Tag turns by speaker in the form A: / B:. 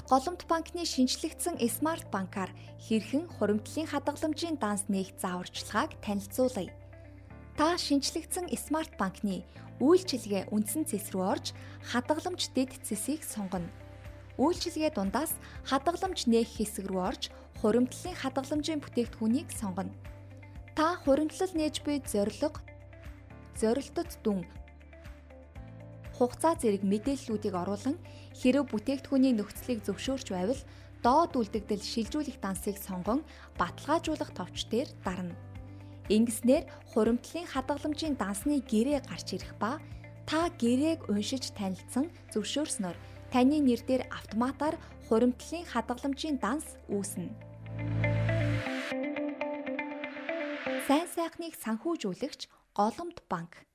A: Голомт банкны шинжлэгдсэн смарт банкар хэрхэн хуримтлалын хадгаламжийн данс нээх зааварчилгааг танилцуулъя. Та шинжлэгдсэн смарт банкны үйлчилгээ үндсэн цэс рүү орж хадгаламж дэд цэсийг сонгоно. Үйлчилгээ дундаас хадгаламж нээх хэсэг рүү орж хуримтлалын хадгаламжийн бүтээгдэхүүнийг сонгоно. Та хуримтлал нээж буй зорилго, зорилтод дүн, хугацаа зэрэг мэдээллүүдийг оруулан хэрэв бүтээгдэхүүний нөхцөлийг зөвшөөрч байвал доод үлдэгдэл шилжүүлэх дансыг сонгон баталгаажуулах товч дээр дарна. Ингэснээр хуримтлалын хадгаламжийн дансны гэрээ гарч ирэх ба та гэрээг уншиж танилцсан зөвшөөрснөөр таны нэр дээр автоматар хуримтлалын хадгаламжийн данс үүснэ. Сайн сайхныг санхүүжүүлэгч Голомт банк.